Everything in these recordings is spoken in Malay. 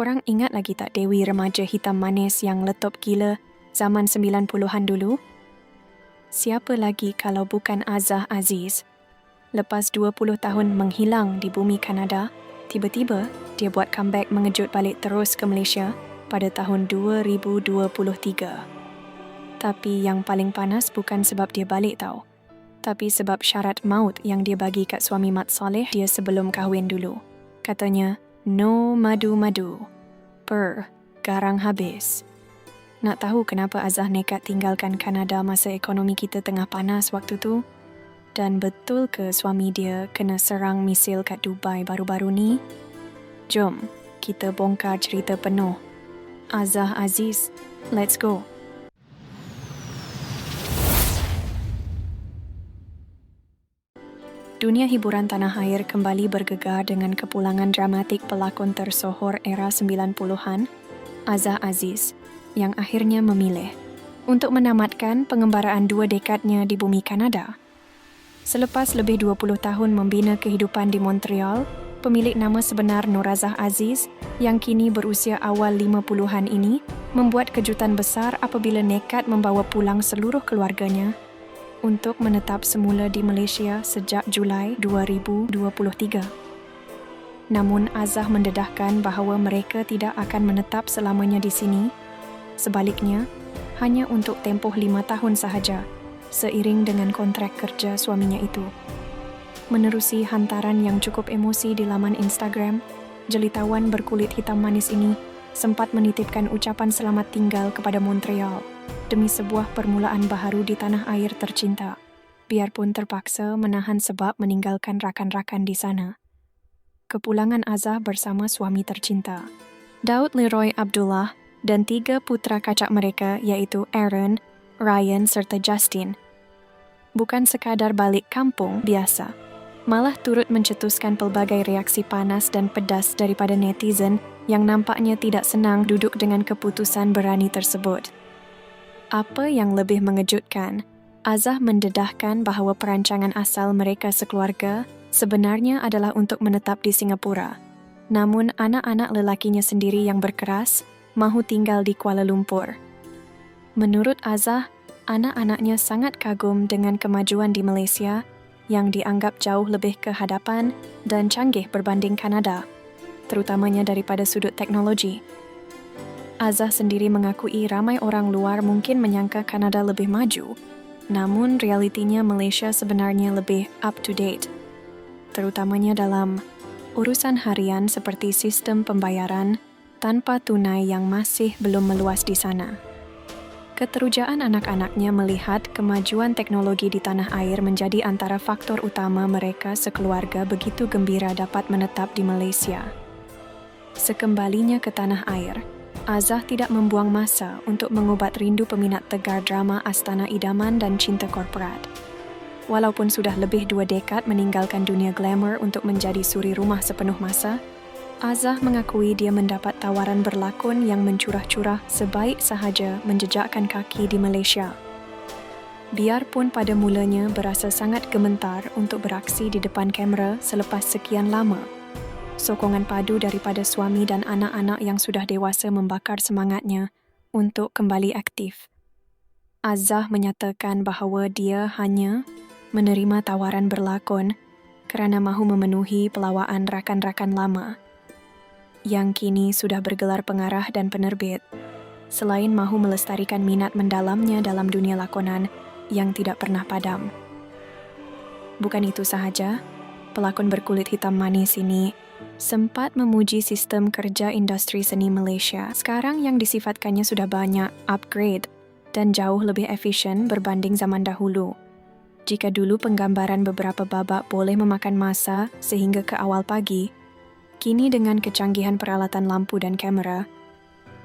Korang ingat lagi tak Dewi remaja hitam manis yang letop gila zaman 90-an dulu? Siapa lagi kalau bukan Azah Aziz? Lepas 20 tahun menghilang di bumi Kanada, tiba-tiba dia buat comeback mengejut balik terus ke Malaysia pada tahun 2023. Tapi yang paling panas bukan sebab dia balik tau, tapi sebab syarat maut yang dia bagi kat suami Mat Soleh dia sebelum kahwin dulu. Katanya, no madu-madu. Garang habis. Nak tahu kenapa Azah nekat tinggalkan Kanada masa ekonomi kita tengah panas waktu tu? Dan betul ke suami dia kena serang misil kat Dubai baru-baru ni? Jom, kita bongkar cerita penuh. Azah Aziz, let's go. Dunia hiburan tanah air kembali bergegar dengan kepulangan dramatik pelakon tersohor era 90-an, Azah Aziz, yang akhirnya memilih untuk menamatkan pengembaraan 2 dekadnya di bumi Kanada. Selepas lebih 20 tahun membina kehidupan di Montreal, pemilik nama sebenar Norazah Aziz yang kini berusia awal 50-an ini membuat kejutan besar apabila nekat membawa pulang seluruh keluarganya untuk menetap semula di Malaysia sejak Julai 2023. Namun Azah mendedahkan bahawa mereka tidak akan menetap selamanya di sini. Sebaliknya, hanya untuk tempoh 5 tahun sahaja, seiring dengan kontrak kerja suaminya itu. Menerusi hantaran yang cukup emosi di laman Instagram, jelitawan berkulit hitam manis ini sempat menitipkan ucapan selamat tinggal kepada Montreal demi sebuah permulaan baharu di tanah air tercinta, biarpun terpaksa menahan sebab meninggalkan rakan-rakan di sana. Kepulangan Azah bersama suami tercinta, Daud Leroy Abdullah, dan 3 putra kacak mereka iaitu Aaron, Ryan serta Justin, bukan sekadar balik kampung biasa, malah turut mencetuskan pelbagai reaksi panas dan pedas daripada netizen yang nampaknya tidak senang duduk dengan keputusan berani tersebut. Apa yang lebih mengejutkan, Azah mendedahkan bahawa perancangan asal mereka sekeluarga sebenarnya adalah untuk menetap di Singapura. Namun anak-anak lelakinya sendiri yang berkeras mahu tinggal di Kuala Lumpur. Menurut Azah, anak-anaknya sangat kagum dengan kemajuan di Malaysia yang dianggap jauh lebih ke hadapan dan canggih berbanding Kanada, terutamanya daripada sudut teknologi. Azah sendiri mengakui ramai orang luar mungkin menyangka Kanada lebih maju, namun realitinya Malaysia sebenarnya lebih up-to-date, terutamanya dalam urusan harian seperti sistem pembayaran tanpa tunai yang masih belum meluas di sana. Keterujaan anak-anaknya melihat kemajuan teknologi di tanah air menjadi antara faktor utama mereka sekeluarga begitu gembira dapat menetap di Malaysia. Sekembalinya ke tanah air, Azah tidak membuang masa untuk mengubat rindu peminat tegar drama Astana Idaman dan Cinta Korporat. Walaupun sudah lebih 2 dekad meninggalkan dunia glamour untuk menjadi suri rumah sepenuh masa, Azah mengakui dia mendapat tawaran berlakon yang mencurah-curah sebaik sahaja menjejakkan kaki di Malaysia. Biarpun pada mulanya berasa sangat gementar untuk beraksi di depan kamera selepas sekian lama, sokongan padu daripada suami dan anak-anak yang sudah dewasa membakar semangatnya untuk kembali aktif. Azah menyatakan bahawa dia hanya menerima tawaran berlakon kerana mahu memenuhi pelawaan rakan-rakan lama yang kini sudah bergelar pengarah dan penerbit, selain mahu melestarikan minat mendalamnya dalam dunia lakonan yang tidak pernah padam. Bukan itu sahaja, pelakon berkulit hitam manis ini sempat memuji sistem kerja industri seni Malaysia sekarang yang disifatkannya sudah banyak upgrade dan jauh lebih efisien berbanding zaman dahulu. Jika dulu penggambaran beberapa babak boleh memakan masa sehingga ke awal pagi, kini dengan kecanggihan peralatan lampu dan kamera,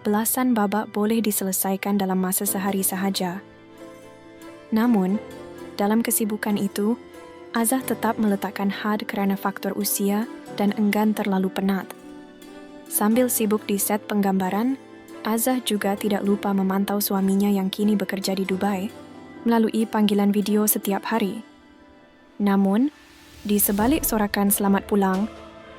belasan babak boleh diselesaikan dalam masa sehari sahaja. Namun, dalam kesibukan itu, Azah tetap meletakkan had kerana faktor usia dan enggan terlalu penat. Sambil sibuk di set penggambaran, Azah juga tidak lupa memantau suaminya yang kini bekerja di Dubai melalui panggilan video setiap hari. Namun, di sebalik sorakan selamat pulang,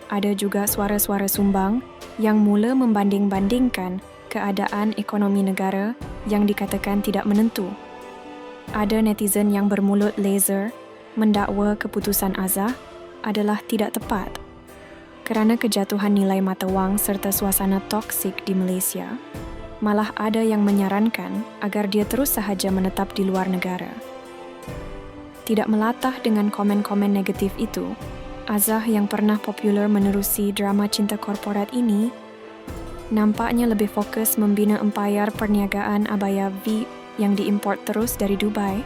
ada juga suara-suara sumbang yang mula membanding-bandingkan keadaan ekonomi negara yang dikatakan tidak menentu. Ada netizen yang bermulut laser mendakwa keputusan Azah adalah tidak tepat kerana kejatuhan nilai mata wang serta suasana toksik di Malaysia. Malah ada yang menyarankan agar dia terus sahaja menetap di luar negara. Tidak melatah dengan komen-komen negatif itu, Azah yang pernah popular menerusi drama cinta korporat ini nampaknya lebih fokus membina empayar perniagaan abaya VIP yang diimport terus dari Dubai.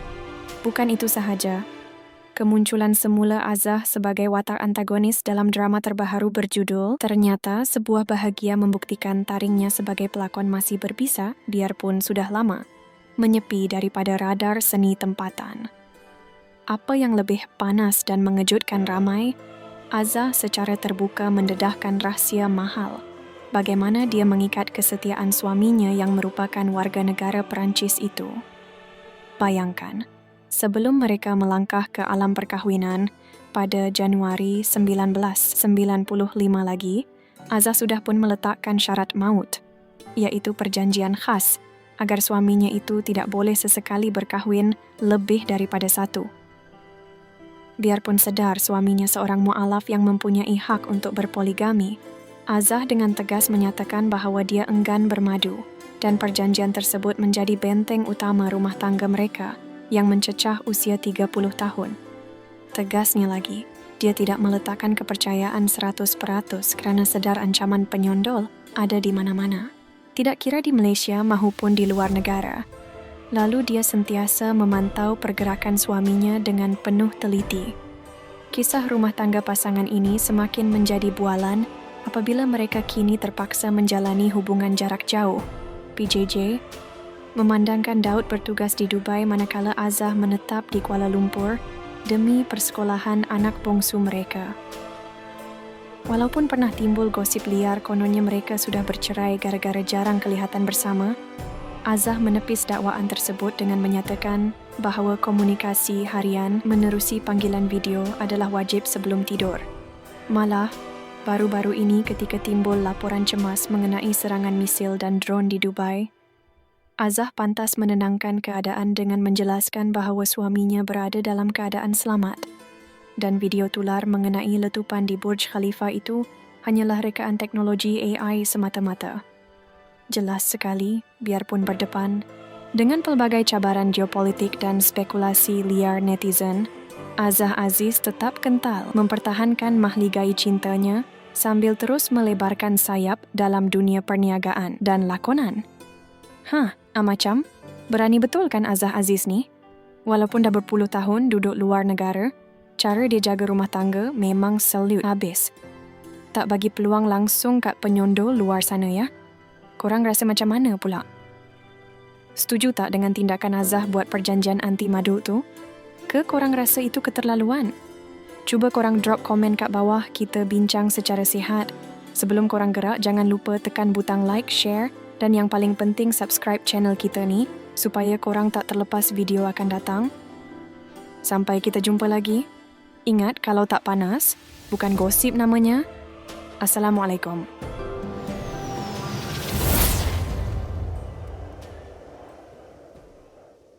Bukan itu sahaja. Kemunculan semula Azah sebagai watak antagonis dalam drama terbaru berjudul ternyata sebuah bahagia membuktikan taringnya sebagai pelakon masih berbisa biarpun sudah lama menyepi daripada radar seni tempatan. Apa yang lebih panas dan mengejutkan ramai, Azah secara terbuka mendedahkan rahsia mahal bagaimana dia mengikat kesetiaan suaminya yang merupakan warga negara Perancis itu. Bayangkan, sebelum mereka melangkah ke alam perkahwinan pada Januari 1995 lagi, Azah sudah pun meletakkan syarat maut, iaitu perjanjian khas agar suaminya itu tidak boleh sesekali berkahwin lebih daripada satu. Biarpun sedar suaminya seorang mu'alaf yang mempunyai hak untuk berpoligami, Azah dengan tegas menyatakan bahawa dia enggan bermadu dan perjanjian tersebut menjadi benteng utama rumah tangga mereka yang mencecah usia 30 tahun. Tegasnya lagi, dia tidak meletakkan kepercayaan 100% kerana sedar ancaman penyondol ada di mana-mana. Tidak kira di Malaysia maupun di luar negara. Lalu dia sentiasa memantau pergerakan suaminya dengan penuh teliti. Kisah rumah tangga pasangan ini semakin menjadi bualan apabila mereka kini terpaksa menjalani hubungan jarak jauh, PJJ, memandangkan Daud bertugas di Dubai manakala Azah menetap di Kuala Lumpur demi persekolahan anak bongsu mereka. Walaupun pernah timbul gosip liar kononnya mereka sudah bercerai gara-gara jarang kelihatan bersama, Azah menepis dakwaan tersebut dengan menyatakan bahawa komunikasi harian menerusi panggilan video adalah wajib sebelum tidur. Malah, baru-baru ini ketika timbul laporan cemas mengenai serangan misil dan drone di Dubai, Azah pantas menenangkan keadaan dengan menjelaskan bahawa suaminya berada dalam keadaan selamat dan video tular mengenai letupan di Burj Khalifa itu hanyalah rekaan teknologi AI semata-mata. Jelas sekali, biarpun berdepan, dengan pelbagai cabaran geopolitik dan spekulasi liar netizen, Azah Aziz tetap kental mempertahankan mahligai cintanya sambil terus melebarkan sayap dalam dunia perniagaan dan lakonan. Macam, berani betul kan Azah Aziz ni? Walaupun dah berpuluh tahun duduk luar negara, cara dia jaga rumah tangga memang salute habis. Tak bagi peluang langsung kat penyondol luar sana ya. Korang rasa macam mana pula? Setuju tak dengan tindakan Azah buat perjanjian anti madu tu? Ke korang rasa itu keterlaluan? Cuba korang drop komen kat bawah, kita bincang secara sihat. Sebelum korang gerak, jangan lupa tekan butang like, share dan yang paling penting subscribe channel kita ni supaya korang tak terlepas video akan datang. Sampai kita jumpa lagi. Ingat, kalau tak panas, bukan gosip namanya. Assalamualaikum.